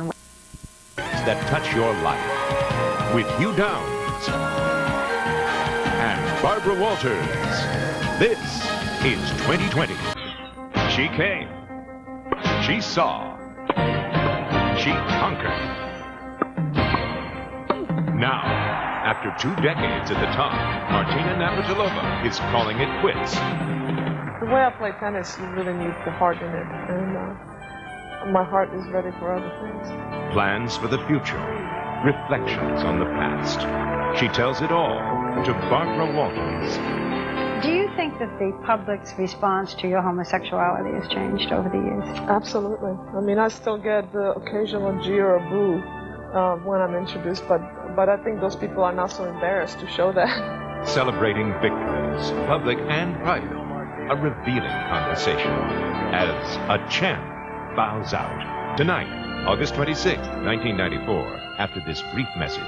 that touch your life with Hugh Downs and Barbara Walters. This is 2020. She came. She saw. She conquered. Now, after 2 decades at the top, Martina Navratilova is calling it quits. The way I play tennis, you really need the heart in it, and my heart is ready for other things. Plans for the future, reflections on the past. She tells it all to Barbara Walters. Do you think that the public's response to your homosexuality has changed over the years? Absolutely. I mean, I still get the occasional jeer or boo when I'm introduced, but I think those people are not so embarrassed to show that. Celebrating victories, public and private. A revealing conversation as a champ bows out. Tonight, August 26, 1994, after this brief message.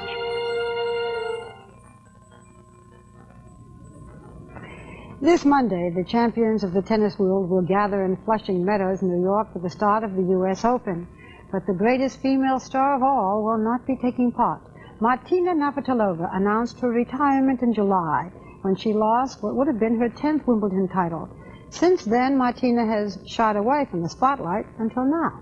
This Monday, the champions of the tennis world will gather in Flushing Meadows, New York, for the start of the U.S. Open. But the greatest female star of all will not be taking part. Martina Navratilova announced her retirement in July when she lost what would have been her 10th Wimbledon title. Since then, Martina has shied away from the spotlight until now.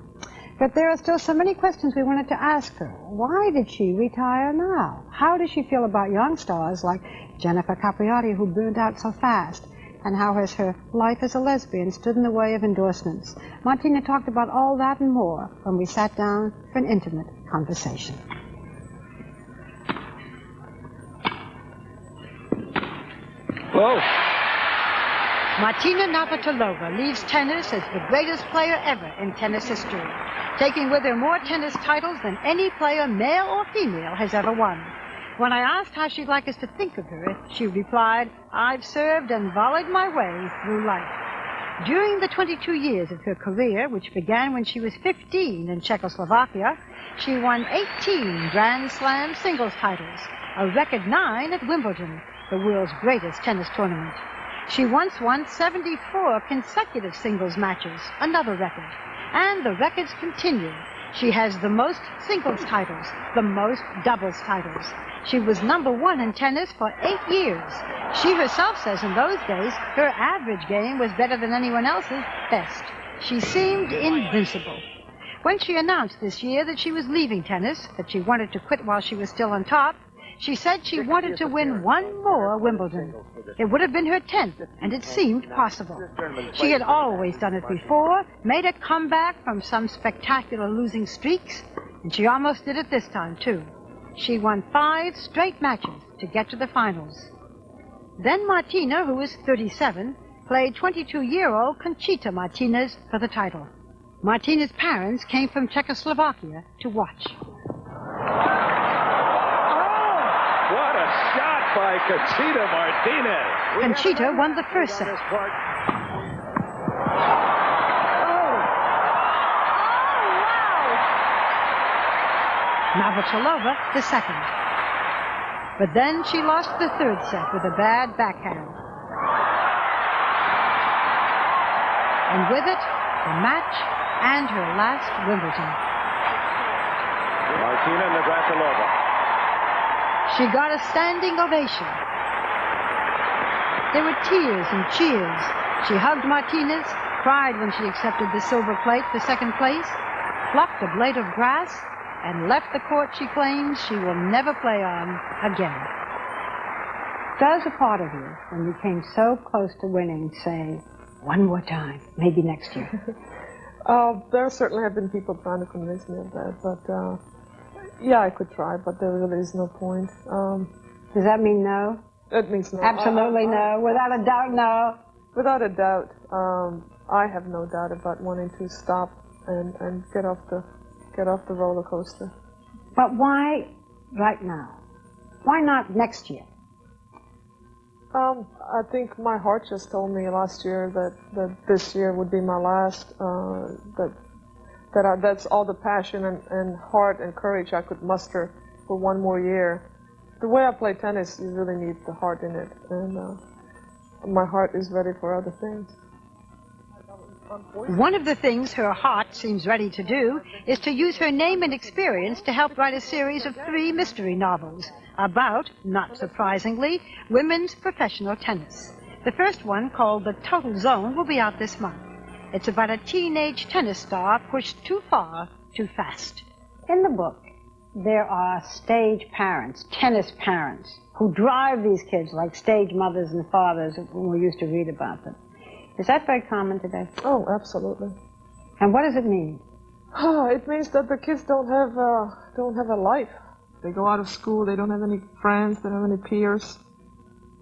But there are still so many questions we wanted to ask her. Why did she retire now? How does she feel about young stars like Jennifer Capriati, who burned out so fast? And how has her life as a lesbian stood in the way of endorsements? Martina talked about all that and more when we sat down for an intimate conversation. Whoa. Martina Navratilova leaves tennis as the greatest player ever in tennis history, taking with her more tennis titles than any player, male or female, has ever won. When I asked how she'd like us to think of her, she replied, "I've served and volleyed my way through life." During the 22 years of her career, which began when she was 15 in Czechoslovakia, she won 18 Grand Slam singles titles, a record 9 at Wimbledon, the world's greatest tennis tournament. She once won 74 consecutive singles matches, another record. And the records continue. She has the most singles titles, the most doubles titles. She was #1 in tennis for 8 years. She herself says in those days, her average game was better than anyone else's best. She seemed invincible. When she announced this year that she was leaving tennis, that she wanted to quit while she was still on top, she said she wanted to win 1 more Wimbledon. It would have been her 10th, and it seemed possible. She had always done it before, made a comeback from some spectacular losing streaks, and she almost did it this time, too. She won 5 straight matches to get to the finals. Then Martina, who is 37, played 22-year-old Conchita Martinez for the title. Martina's parents came from Czechoslovakia to watch. What a shot by Conchita Martinez. Conchita won the first set. Navratilova the second. But then she lost the third set with a bad backhand. And with it, the match and her last Wimbledon. Martina Navratilova. She got a standing ovation. There were tears and cheers. She hugged Martinez, cried when she accepted the silver plate for second place, plucked a blade of grass, and left the court she claims she will never play on again. Does a part of you, when you came so close to winning, say, one more time, maybe next year? There certainly have been people trying to convince me of that, but yeah, I could try, but there really is no point. Does that mean no? It means no. Absolutely no. Without a doubt, no. Without a doubt, I have no doubt about wanting to stop and get off the roller coaster. But why right now? Why not next year? I think my heart just told me last year that this year would be my last. That's all the passion and heart and courage I could muster for one more year. The way I play tennis, you really need the heart in it, and my heart is ready for other things. One of the things her heart seems ready to do is to use her name and experience to help write a series of 3 mystery novels about, not surprisingly, women's professional tennis. The first one, called The Total Zone, will be out this month. It's about a teenage tennis star pushed too far, too fast. In the book, there are stage parents, tennis parents, who drive these kids like stage mothers and fathers when we used to read about them. Is that very common today? Oh, absolutely. And what does it mean? It means that the kids don't have a life. They go out of school, they don't have any friends, they don't have any peers,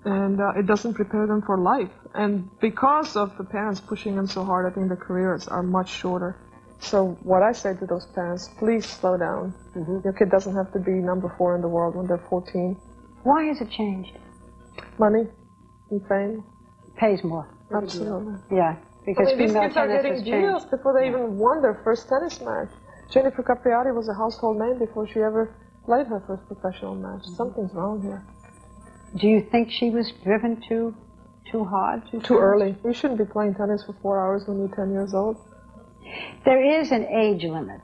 and it doesn't prepare them for life. And because of the parents pushing them so hard, I think the careers are much shorter. So what I say to those parents, please slow down. Your kid doesn't have to be number 4 in the world when they're 14. Why has it changed? Money and fame. Pays more. Absolutely. Yeah, because these female kids are tennis getting has deals changed. before they even won their first tennis match. Jennifer Capriati was a household name before she ever played her first professional match. Something's wrong here. Do you think she was driven too hard? Too early. You shouldn't be playing tennis for 4 hours when you're 10 years old. There is an age limit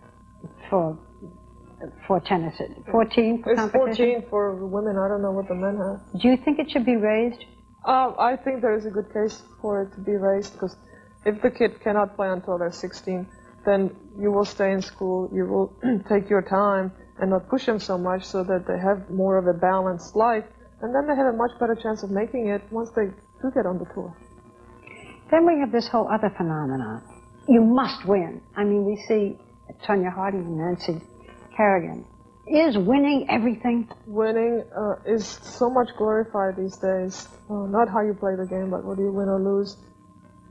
for tennis. 14 for It's competition? 14 for women. I don't know what the men have. Do you think it should be raised? I think there is a good case for it to be raised, because if the kid cannot play until they're 16, then you will stay in school, you will take your time and not push them so much so that they have more of a balanced life, and then they have a much better chance of making it once they do get on the tour. Then we have this whole other phenomenon. You must win. I mean, we see Tonya Harding and Nancy Kerrigan. Is winning everything? Winning is so much glorified these days. Not how you play the game, but whether you win or lose.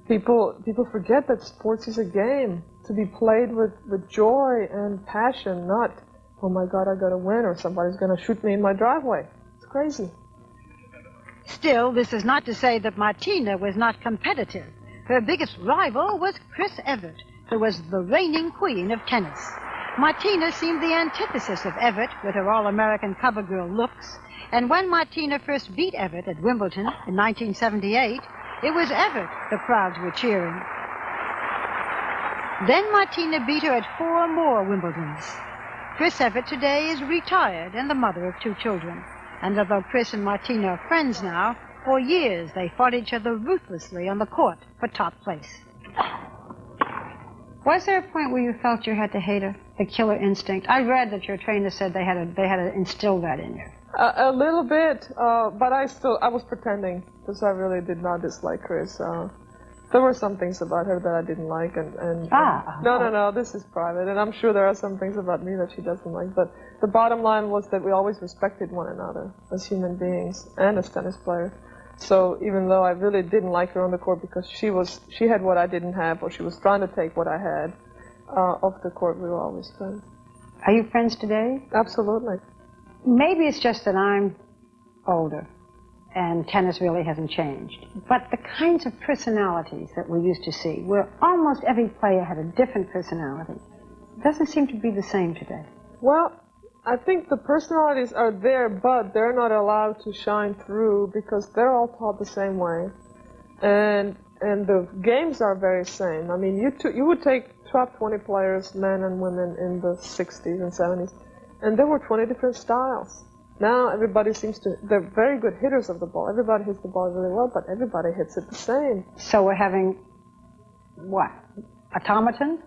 People forget that sports is a game to be played with joy and passion, not, oh my God, I gotta win, or somebody's gonna shoot me in my driveway. It's crazy. Still, this is not to say that Martina was not competitive. Her biggest rival was Chris Evert, who was the reigning queen of tennis. Martina seemed the antithesis of Evert with her all-American cover girl looks, and when Martina first beat Evert at Wimbledon in 1978, it was Evert the crowds were cheering. Then Martina beat her at 4 more Wimbledons. Chris Evert today is retired and the mother of 2 children. And although Chris and Martina are friends now, for years they fought each other ruthlessly on the court for top place. Was there a point where you felt you had to hate her? The killer instinct? I read that your trainer said they had to instill that in you. A little bit, but I was pretending, because I really did not dislike Chris. There were some things about her that I didn't like, and no, this is private, and I'm sure there are some things about me that she doesn't like, but the bottom line was that we always respected one another as human beings and as tennis players. So even though I really didn't like her on the court because she had what I didn't have, or she was trying to take what I had, off the court we were always friends. Are you friends today? Absolutely. Maybe it's just that I'm older and tennis really hasn't changed. But the kinds of personalities that we used to see, where almost every player had a different personality, doesn't seem to be the same today. Well, I think the personalities are there, but they're not allowed to shine through because they're all taught the same way. And the games are very same. I mean, you would take top 20 players, men and women, in the 60s and 70s, and there were 20 different styles. Now everybody they're very good hitters of the ball. Everybody hits the ball really well, but everybody hits it the same. So we're having, what, automatons?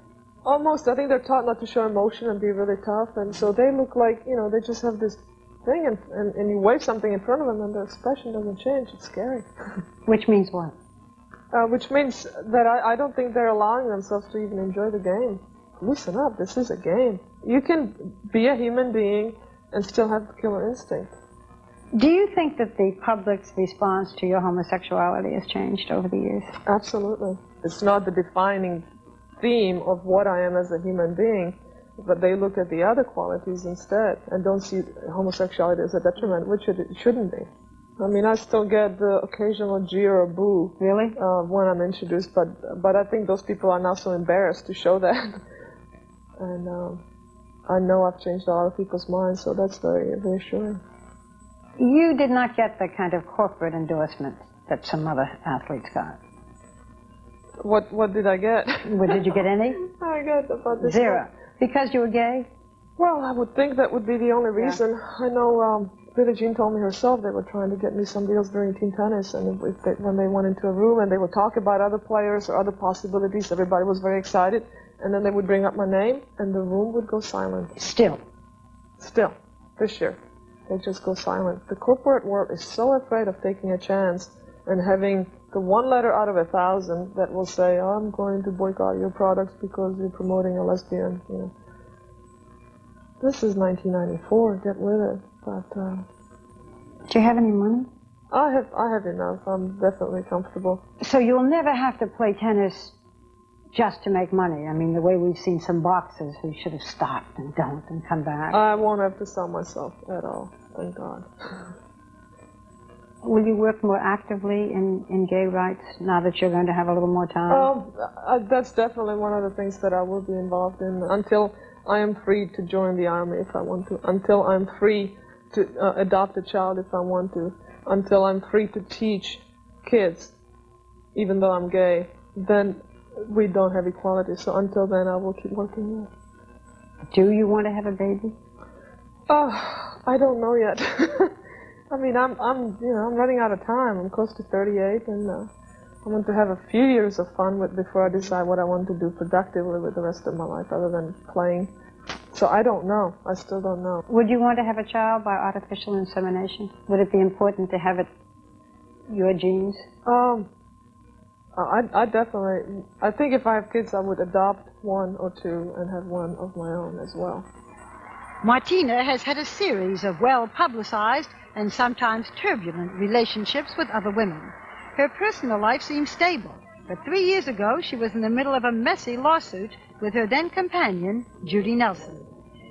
Almost. I think they're taught not to show emotion and be really tough, and so they look like, they just have this thing, and you wave something in front of them and their expression doesn't change. It's scary. Which means what? Which means that I don't think they're allowing themselves to even enjoy the game. Loosen up, this is a game. You can be a human being and still have the killer instinct. Do you think that the public's response to your homosexuality has changed over the years? Absolutely. It's not the defining theme of what I am as a human being, but they look at the other qualities instead and don't see homosexuality as a detriment, which it shouldn't be. I mean, I still get the occasional jeer or boo. Really? When I'm introduced, but I think those people are now so embarrassed to show that. And I know I've changed a lot of people's minds, so that's very reassuring. You did not get the kind of corporate endorsement that some other athletes got. What did I get? Well, did you get any? I got about this. Zero. Because you were gay? Well, I would think that would be the only reason. Yeah. I know Billie Jean told me herself they were trying to get me some deals during team tennis, and when they went into a room and they would talk about other players or other possibilities, everybody was very excited, and then they would bring up my name, and the room would go silent. Still, this year, they just go silent. The corporate world is so afraid of taking a chance and having the one letter out of 1,000 that will say, I'm going to boycott your products because you're promoting a lesbian, you know. This is 1994, get with it. But, do you have any money? I have enough. I'm definitely comfortable. So you'll never have to play tennis just to make money. I mean, the way we've seen some boxers who should have stopped and don't and come back. I won't have to sell myself at all, thank God. Will you work more actively in gay rights now that you're going to have a little more time? That's definitely one of the things that I will be involved in until I am free to join the army if I want to, until I'm free to adopt a child if I want to, until I'm free to teach kids, even though I'm gay. Then we don't have equality. So until then, I will keep working. Do you want to have a baby? I don't know yet. I mean, I'm running out of time. I'm close to 38, and I want to have a few years of fun before I decide what I want to do productively with the rest of my life, other than playing. So I don't know. I still don't know. Would you want to have a child by artificial insemination? Would it be important to have it your genes? I definitely. I think if I have kids, I would adopt one or two and have one of my own as well. Martina has had a series of well-publicized and sometimes turbulent relationships with other women. Her personal life seems stable, but 3 years ago she was in the middle of a messy lawsuit with her then companion, Judy Nelson.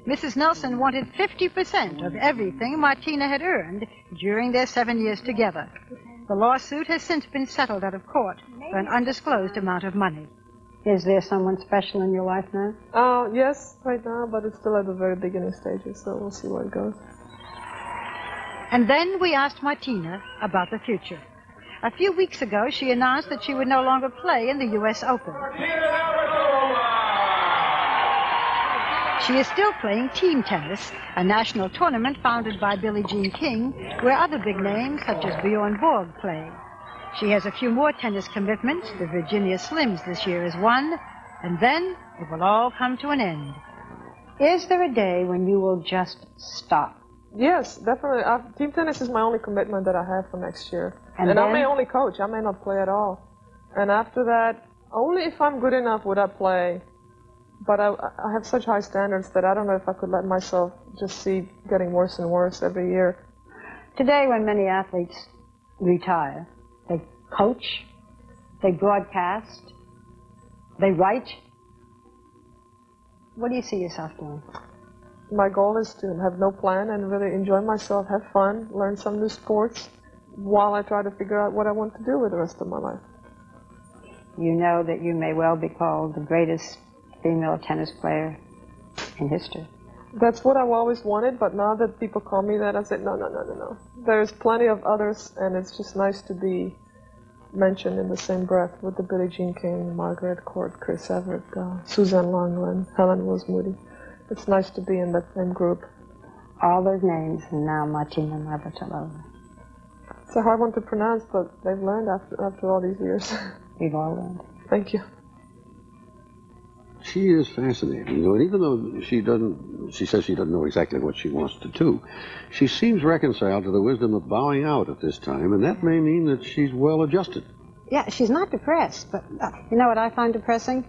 Mrs. Nelson wanted 50% of everything Martina had earned during their 7 years together. The lawsuit has since been settled out of court for an undisclosed amount of money. Is there someone special in your life now? Yes, right now, but it's still at the very beginning stages, so we'll see where it goes. And then we asked Martina about the future. A few weeks ago, she announced that she would no longer play in the U.S. Open. She is still playing team tennis, a national tournament founded by Billie Jean King, where other big names such as Bjorn Borg play. She has a few more tennis commitments. The Virginia Slims this year is one, and then it will all come to an end. Is there a day when you will just stop? Yes, definitely. Team tennis is my only commitment that I have for next year. And I may only coach. I may not play at all. And after that, only if I'm good enough would I play. But I have such high standards that I don't know if I could let myself just see getting worse and worse every year. Today, when many athletes retire, they coach, they broadcast, they write. What do you see yourself doing? My goal is to have no plan and really enjoy myself, have fun, learn some new sports, while I try to figure out what I want to do with the rest of my life. You know that you may well be called the greatest female tennis player in history. That's what I've always wanted, but now that people call me that, I say, no. There's plenty of others, and it's just nice to be mentioned in the same breath with the Billie Jean King, Margaret Court, Chris Evert, Suzanne Lenglen, Helen Wills Moody. It's nice to be in that same group. All those names, and now Martina Navratilova. It's a hard one to pronounce, but they've learned after all these years. We've all learned. Thank you. She is fascinating, and even though she says she doesn't know exactly what she wants to do, she seems reconciled to the wisdom of bowing out at this time, and that may mean that she's well adjusted. Yeah, she's not depressed, but you know what I find depressing?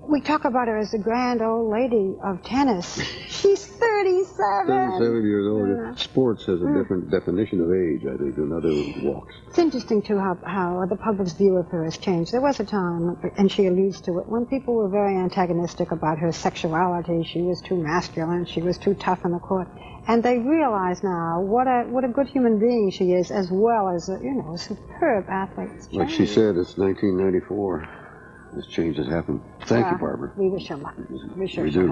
We talk about her as the grand old lady of tennis. She's 37. 37 years old. Yeah. Sports has a different definition of age, I think, than other walks. It's interesting, too, how the public's view of her has changed. There was a time, and she alludes to it, when people were very antagonistic about her sexuality. She was too masculine. She was too tough on the court. And they realize now what a good human being she is, as well as a superb athlete. Like she said, it's 1994. This change has happened. Thank you, Barbara. We wish her luck. We sure do.